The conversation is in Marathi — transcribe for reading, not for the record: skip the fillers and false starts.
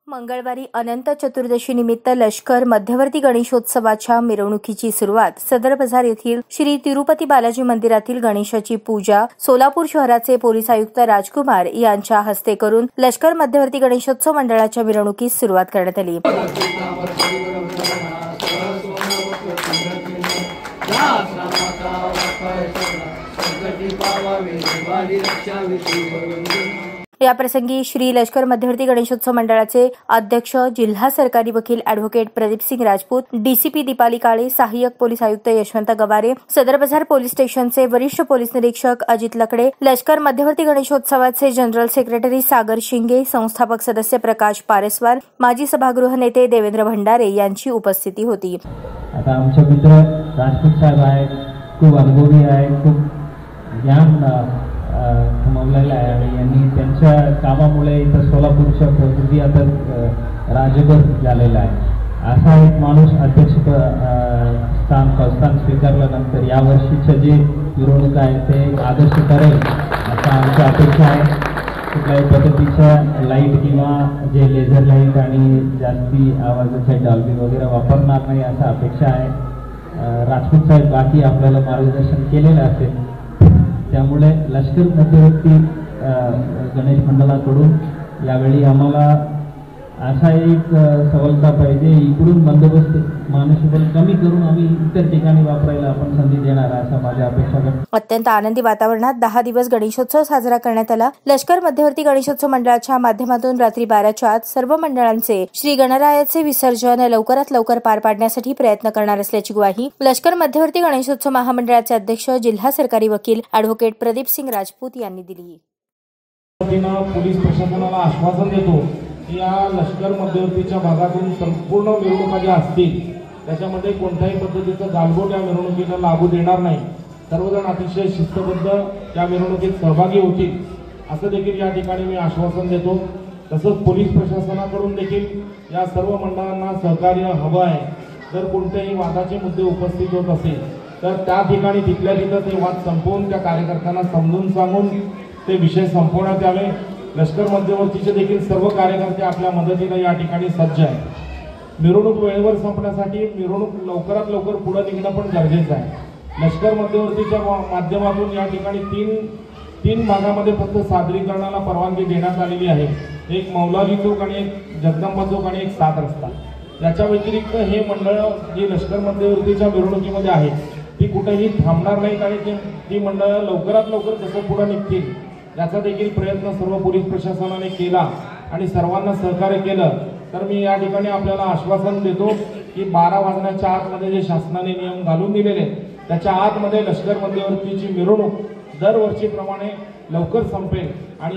मंगळवारी अनंत चतुर्दशी निमित्त लष्कर मध्यवर्ती गणेशोत्सवाच्या मिरवणुकीची सुरुवात सदर बाजार येथील श्री तिरुपती बालाजी मंदिरातील गणेशाची पूजा सोलापूर शहराचे पोलीस आयुक्त राजकुमार यांच्या हस्ते करून लष्कर मध्यवर्ती गणेशोत्सव मंडळाच्या मिरवणुकीस सुरुवात करण्यात आली। या प्रसंगी श्री लष्कर मध्यवर्ती गणेशोत्सव मंडळाचे अध्यक्ष जिल्हा सरकारी वकील ॲडव्होकेट प्रदीपसिंग राजपूत, डीसीपी दीपाली काळे, सहाय्यक पोलीस आयुक्त यशवंत गवारे, सदर बाजार पोलीस स्टेशनचे वरिष्ठ पोलीस निरीक्षक अजित लकडे, लष्कर मध्यवर्ती गणेशोत्सवाचे जनरल सेक्रेटरी सागर शिंगे, संस्थापक सदस्य प्रकाश पारेस्वार, माजी सभागृह नेते देवेंद्र भंडारे यांची उपस्थिती होती। आता आमचे मित्र राजपूत साहेब आहेत, खूप अनुभवी आहेत, खूप ज्ञान कमवलेला आहे आणि यांनी त्यांच्या कामामुळे इथं सोलापूरच्या प्रकृती आता राजभर झालेला आहे। असा एक माणूस अध्यक्ष स्थान स्वीकारल्यानंतर यावर्षीचे जे मिरवणूक आहे ते आदर्श करेल असा आमची अपेक्षा आहे। कुठल्याही पद्धतीच्या लाईट किंवा जे लेझर लाईट आणि जास्ती आवाजाचे डॉल्बी वगैरे वापरणार नाही असा अपेक्षा आहे। राजपूत साहेब बाकी आपल्याला मार्गदर्शन केलेलं असेल, त्यामुळे लष्कर मध्यवर्ती गणेश मंडळाकडून यावेळी आम्हाला असा एक सवलता पाहिजे, इकडून बंदोबस्त मनुष्यबळ कमी करून आम्ही इतर ठिकाणी वापरायला आपण संधी देणार असा माझ्या अपेक्षा आहे। अत्यंत आनंदी वातावरणात 10 दिवस गणेशोत्सव साजरा करण्यात आला। लष्कर मध्यवर्ती गणेशोत्सव मंडळाच्या माध्यमातून रात्री 12च्या आत सर्व मंडळांचे श्री गणरायाचे विसर्जन लवकरात लवकर पार पाडण्यासाठी प्रयत्न करणार असल्याची ग्वाही लष्कर मध्यवर्ती गणेशोत्सव महामंडळाचे अध्यक्ष जिल्हा सरकारी वकील ॲडव्होकेट प्रदीपसिंग राजपूत यांनी दिली। पोलीस प्रशासनाला आश्वासन देतो की या लष्कर मध्यवर्तीच्या भागातून संपूर्ण मिरवणुका ज्या असतील त्याच्यामध्ये कोणत्याही पद्धतीचं गालबोट या मिरवणुकीला लागू देणार नाही। सर्वजण अतिशय शिस्तबद्ध या मिरवणुकीत सहभागी होतील असं देखील या ठिकाणी मी आश्वासन देतो। तसंच पोलीस प्रशासनाकडून देखील या सर्व मंडळांना सहकार्य हवं आहे। जर कोणत्याही वादाचे मुद्दे उपस्थित होत असेल तर त्या ठिकाणी तिथल्या तिथं ते वाद संपवून त्या कार्यकर्त्यांना समजून सांगून ते विषय संपवण्यात यावे। लष्कर मध्यवर्तीचे देखील सर्व कार्यकर्ते आपल्या मदतीला या ठिकाणी सज्ज आहेत। मिरवणूक वेळेवर संपण्यासाठी मिरवणूक लवकरात लवकर पुढे निघणं पण गरजेचं आहे। लष्कर मध्यवर्तीच्या माध्यमातून या ठिकाणी तीन भागामध्ये फक्त सादरीकरणाला परवानगी देण्यात आलेली आहे। एक मौलाली चौक आणि एक जगदंबा चौक आणि एक 7 रस्ता। याच्या व्यतिरिक्त हे मंडळ जी लष्कर मध्यवर्तीच्या मिरवणुकीमध्ये आहे ती कुठेही थांबणार नाहीत आणि ती मंडळं लवकरात लवकर कसं पुढे निघतील याचा देखील प्रयत्न सर्व पोलीस प्रशासनाने केला आणि सर्वांना सहकार्य केलं। तर मी या ठिकाणी आपल्याला आश्वासन देतो की 12 वाजण्याच्या आतमध्ये जे शासनाने नियम घालून दिलेले त्याच्या आतमध्ये लष्कर मध्यवर्तीची मिरवणूक दरवर्षीप्रमाणे लवकर संपेल आणि